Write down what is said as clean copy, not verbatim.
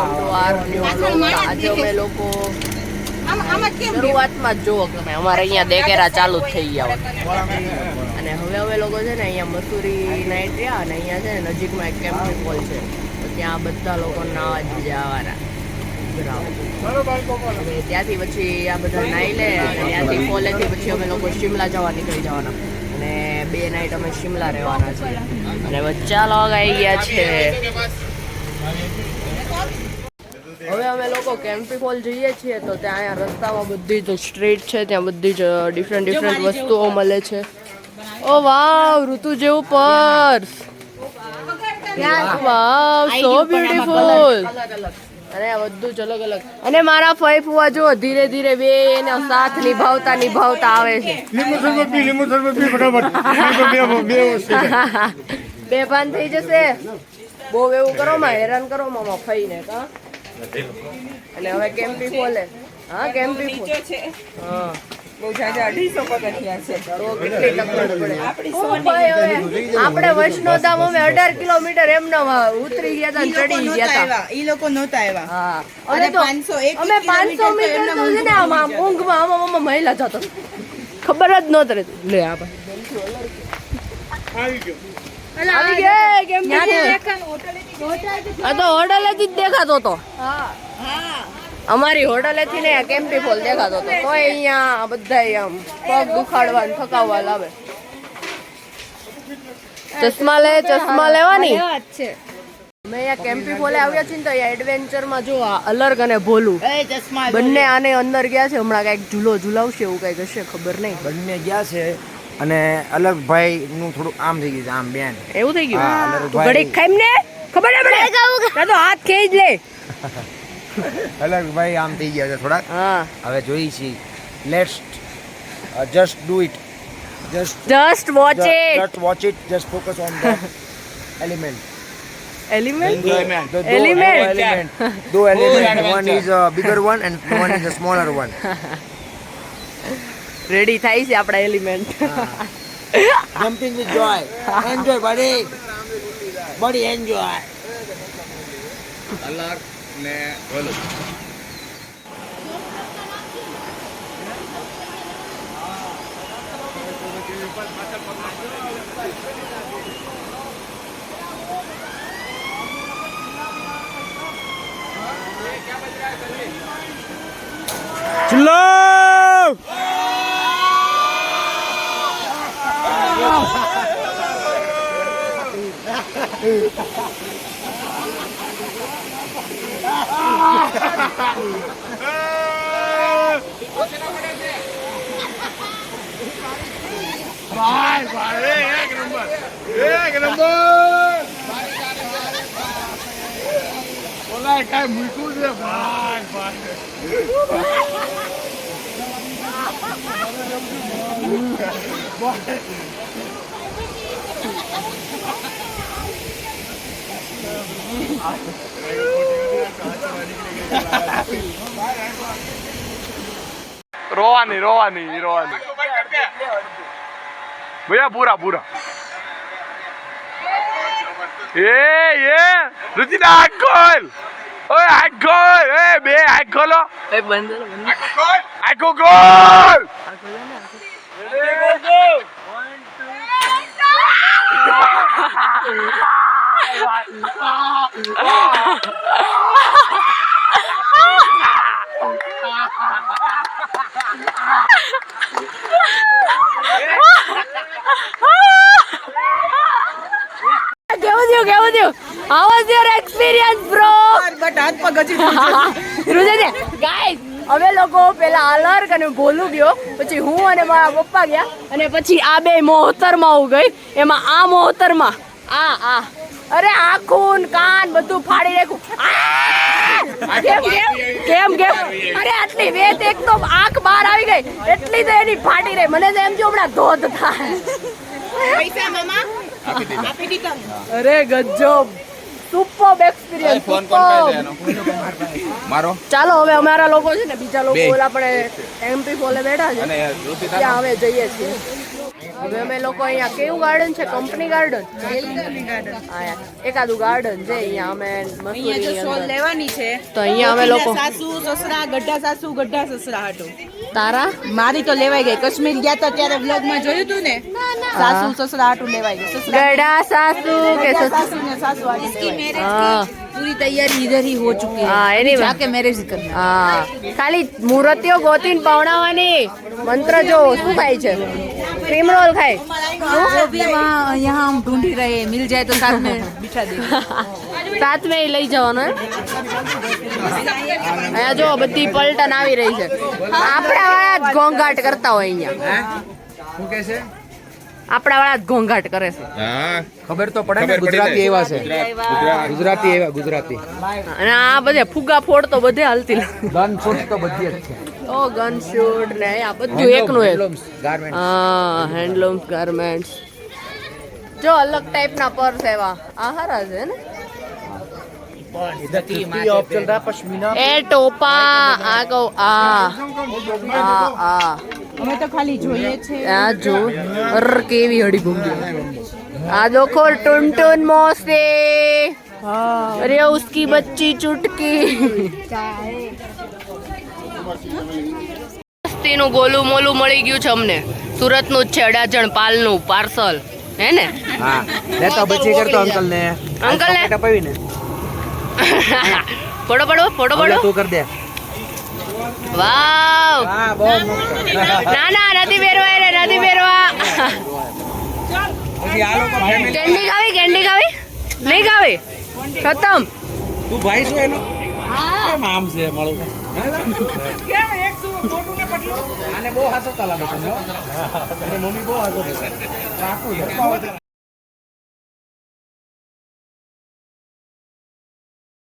આજે અમે લોકો શરૂઆતમાં જ જોવો તમે અમારે અહીંયા દેકેરા ચાલુ જ થઈ ગયા અને હવે અમે લોકો છે ને અહીંયા મસૂરી નાઈટ રહ્યા અને અહીંયા છે ને નજીકમાં એક કેમ્પિંગ પોલ છે તો ત્યાં બધા લોકો નાવા જ જવાના ત્યાંથી પછી આ બધા નાઈ લે અને ત્યાંથી પોલેથી પછી અમે લોકો શિમલા જવા નીકળી જવાના અને 2 નાઈટ અમે શિમલા રહેવાના છીએ અને બચ્ચા લોગ આવી ગયા છે હવે અમે લોકો કેમ્પિંગ પોલ જઈએ છીએ તો ત્યાં અહીંયા રસ્તામાં બધી જ સ્ટ્રીટ છે ત્યાં બધી જ ડિફરન્ટ વસ્તુઓ મળે છે ઓ વાવ ઋતુ જેવું પર્સ વાવ સો બ્યુટીફુલ અને આ બધું જ અલગ અલગ અને મારા ફઈ ફુવા જો ધીરે ધીરે બે એના સાથ નિભાવતા આવે છે બે પાન થઈ જશે બહુ એવું કરો માં હેરાન કરો મામા ફઈ ને કા અને હવે કેમ્પિંગ પોલે હા કેમ્પિંગ પોલ છે હા બહુ જાજા 250 પગથિયા છે તો કેટલી તકલીફ પડે આપણે વૈષ્ણોધામ અમે 18 કિલોમીટર એમનો ઉતરી ગયા હતા ચડી ગયા હતા ઈ લોકો નહોતા આવ્યા હા અને તો 501 અમે 500 મીટર તો છે ને આમ ઊંઘમાં આમાં મહિલા જતો ખબર જ નહોતી લે આ ભાઈ આવી ગયો કેમ આ તો હોટલેથી જ દેખાતો હતો હા અમારી હોટલેથી ને કેમ્પિંગ પોલ દેખાતો હતો તો અહીંયા બધા આમ પગ દુખાડવા ને થકાવવા લાવે ચશ્મા લેવાની અમે અહીંયા કેમ્પિંગ પોલે આવ્યા છીએ ને તો અહીંયા એડવેન્ચરમાં જો અલર્ગ અને ભોલું બંને આને અંદર ગયા છે હમણાં કઈક ઝૂલો ઝુલાવશે એવું કઈક હશે ખબર નહીં બંને ગયા છે અને અલગ ભાઈ નું થોડું આમ થઈ ગયું આમ બેન એવું થઈ ગયું ઘડીક ખાઈ ને ખબર ને પડે તો હાથ ખેંચ લે અલગ ભાઈ આમ થઈ ગયા છે થોડા હા હવે જોઈ છી let's just do it just watch it just focus on the element two element one is a bigger one and one is a smaller one ready થાય છે આપડા element jumping with joy enjoy buddy enjoy અલગ ને બોલો ચલો એક number બોલાય કાઈ મૂકું છે રોવાની ભૈયા પૂરા એ રુચિના આંખ ખોલ ઓય આંખ ખોલ એ બે આંખ ખોલો એ બંધ આંખો ખોલ કેવું થયું how was your experience bro but હાથ પગ હજી ગાઈસ અમે લોકો પેલા અલર્ગ અને ભોલું ગયો પછી હું અને મારા પપ્પા ગયા અને પછી આ બે મોહતરમાં હું ગઈ એમાં આ મોહતરમાં આ અરે આખું કાન બધું ફાડી નાખ્યું કેમ અરે આટલી વેત એક તો આંખ બહાર આવી ગઈ એટલી તો એની ફાટી રહી મને તો એમ જો હમણાં ધોધ થાય પૈસા મામા આપી દીધા અરે ગજબ સુપર એક્સપીરિયન્સ મારો ચાલો હવે અમારા લોકો છે ને બીજા લોકો ઓલા આપણે એમપી પોલે બેઠા છે ત્યાં હવે જઈએ છીએ હવે અમે લોકો અહીંયા કેવું ગાર્ડન છે, કંપની ગાર્ડન એકાદું ગાર્ડન છે અહીંયા અમે અહીંયા જો શોલ લેવાની છે તો અહીંયા અમે લોકો સાસુ સસરા ગઢા સસરા હાટું તારા મારી તો લેવાઈ ગઈ કશ્મીર ગયા તો ત્યારે વ્લોગ માં જોયું તું ને સાસુ સસરા હાટું લેવાઈ ગઈ સસરા ગડા સાસુ કે सासू ने सासू वाली હા पूरी तैयारी इधर ही हो चुकी है હા એની जाके मैरिज करना હા ખાલી મૂર્તિઓ ગોતીને પવડાવવાની મંત્ર જો શું થાય છે ક્રીમ રોલ ખાય अभी वहाँ यहाँ हम ढूंढ ही रहे हैं मिल जाए तो साथ में बिठा देंगे સાથ મેં લઈ જવાનો એમ અહીંયા જો બધી પલટન આવી રહી છે આપણા વાળા જ ઘોંઘાટ કરતા હોય અહીંયા શું કહે છે? આપણા વાળા જ ઘોંઘાટ કરે છે હા ખબર તો પડે ને ગુજરાતી એવા છે ગુજરાતી એવા ગુજરાતી અને આ બધે ફુગા ફોડ તો બધે હાલતી ગન ફૂટ તો બધી જ છે ઓ ગન શૂટ ને આ બધું એકનું એક ગાર્મેન્ટ હા હેન્ડલૂમ ગાર્મેન્ટ્સ જો અલગ ટાઈપના પર્સ એવા આ હારા છે ને ऑफ चल रहा पश्मीना એ ટોપા આ કહું આ અમે તો ખાલી જોઈએ છે આ જો અર કેવી હડી ભૂંગી આ देखो टुनटुन मौसे अरे उसकी बच्ची चुटकी મસ્તીનું ગોલું મોલું મળી ગયું છે અમને સુરતનું જ છે અડાજણ પાલનું પાર્સલ હે ને હા લેતો બચી કરતો અંકલ ને અંકલ ને? ટપાવી ને ફોટો પડો ફોટો પડો તું કર દે વાવ હા બહુ મસ્ત ના ના નથી પહેરવા રે નથી પહેરવા પછી આ લોકો કેન્ડી ખાવી નહીં ખાવી ખતમ તું ભાઈ શું એનો આમ છે મારું આને બહુ હાથો તાલા મમ્મી બહુ હાથો